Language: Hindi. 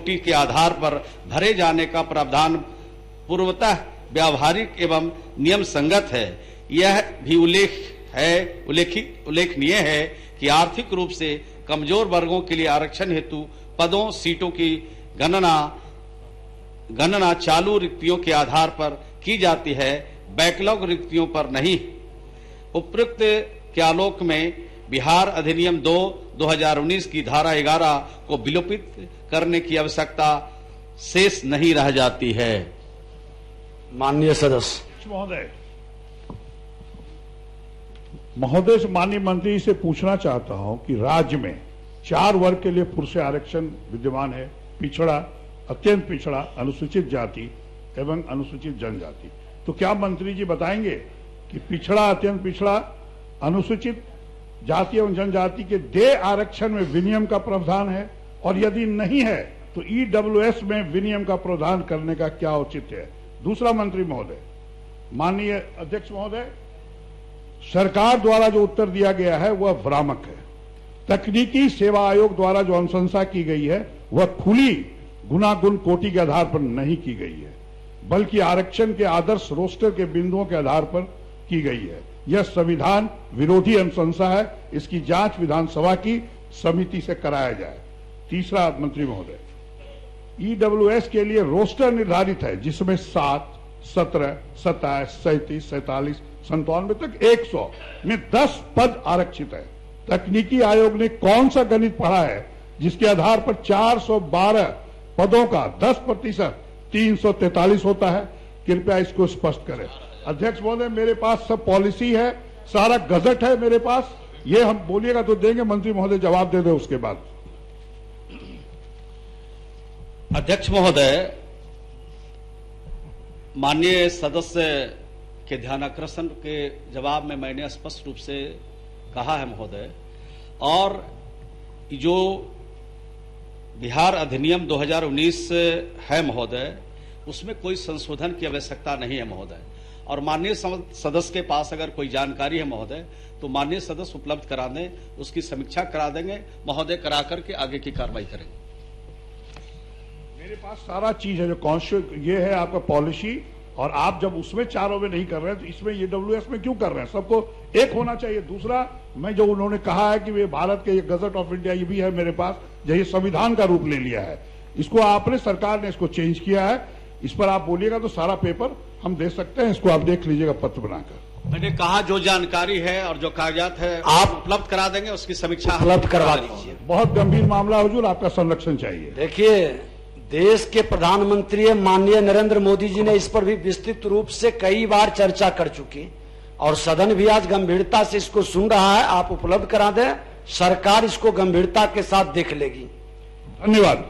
कोटि के आधार पर भरे जाने का प्रावधान पूर्वतः व्यावहारिक एवं नियम संगत है। यह भी उल्लेखनीय है कि आर्थिक रूप से कमजोर वर्गों के लिए आरक्षण हेतु पदों सीटों की गणना चालू रिक्तियों के आधार पर की जाती है, बैकलॉग रिक्तियों पर नहीं। उपरोक्त के आलोक में बिहार अधिनियम 2019 की धारा 11 को विलोपित करने की आवश्यकता शेष नहीं रह जाती है। माननीय सदस्य महोदय से माननीय मंत्री से पूछना चाहता हूं कि राज्य में 4 वर्ग के लिए पुरुष आरक्षण विद्यमान है, पिछड़ा, अत्यंत पिछड़ा, अनुसूचित जाति एवं अनुसूचित जनजाति। तो क्या मंत्री जी बताएंगे कि पिछड़ा, अत्यंत पिछड़ा, अनुसूचित जाति एवं जनजाति के दे आरक्षण में विनियम का प्रावधान है, और यदि नहीं है तो ईडब्ल्यूएस में विनियम का प्रावधान करने का क्या औचित्य है? दूसरा मंत्री महोदय, माननीय अध्यक्ष महोदय, सरकार द्वारा जो उत्तर दिया गया है वह भ्रामक है। तकनीकी सेवा आयोग द्वारा जो अनुशंसा की गई है वह खुली गुणागुण कोटि के आधार पर नहीं की गई है, बल्कि आरक्षण के आदर्श रोस्टर के बिंदुओं के आधार पर की गई है। यह संविधान विरोधी अनुशंसा है, इसकी जांच विधानसभा की समिति से कराया जाए। तीसरा मंत्री महोदय, ईडब्ल्यूएस के लिए रोस्टर निर्धारित है जिसमें 7, 17, 27, 37, 47, 97 तक 100 में 10 पद आरक्षित है। तकनीकी आयोग ने कौन सा गणित पढ़ा है जिसके आधार पर 412 पदों का 10% 343 होता है? कृपया इसको स्पष्ट करें। अध्यक्ष महोदय, मेरे पास सब पॉलिसी है, सारा गजट है मेरे पास, ये हम बोलिएगा तो देंगे, मंत्री महोदय जवाब दे दे उसके बाद। अध्यक्ष महोदय, माननीय सदस्य के ध्यानाकर्षण के जवाब में मैंने स्पष्ट रूप से कहा है महोदय, और जो बिहार अधिनियम 2019 है महोदय, उसमें कोई संशोधन की आवश्यकता नहीं है महोदय। और माननीय सदस्य के पास अगर कोई जानकारी है महोदय तो माननीय सदस्य उपलब्ध करा दें, उसकी समीक्षा करा देंगे महोदय, करा करके आगे की कार्रवाई करेंगे। मेरे पास सारा चीज है, जो कॉन्स्टिट्यूशन ये है आपका पॉलिसी, और आप जब उसमें चारों में नहीं कर रहे हैं तो इसमें ईडब्ल्यूएस में क्यों कर रहे हैं? सबको एक होना चाहिए। दूसरा, मैं जो उन्होंने कहा है कि वे भारत के गजट ऑफ इंडिया, ये भी है मेरे पास, जो ये संविधान का रूप ले लिया है, इसको आपने, सरकार ने इसको चेंज किया है। इस पर आप बोलिएगा तो सारा पेपर हम दे सकते हैं, इसको आप देख लीजिएगा पत्र बनाकर। मैंने कहा जो जानकारी है और जो कागजात है आप उपलब्ध करा देंगे, उसकी समीक्षा उपलब्ध करवा दीजिए। बहुत गंभीर मामला हुजूर, आपका संरक्षण चाहिए। देखिए, देश के प्रधानमंत्री माननीय नरेंद्र मोदी जी ने इस पर भी विस्तृत रूप से कई बार चर्चा कर चुकी, और सदन भी आज गंभीरता से इसको सुन रहा है। आप उपलब्ध करा दें, सरकार इसको गंभीरता के साथ देख लेगी। धन्यवाद।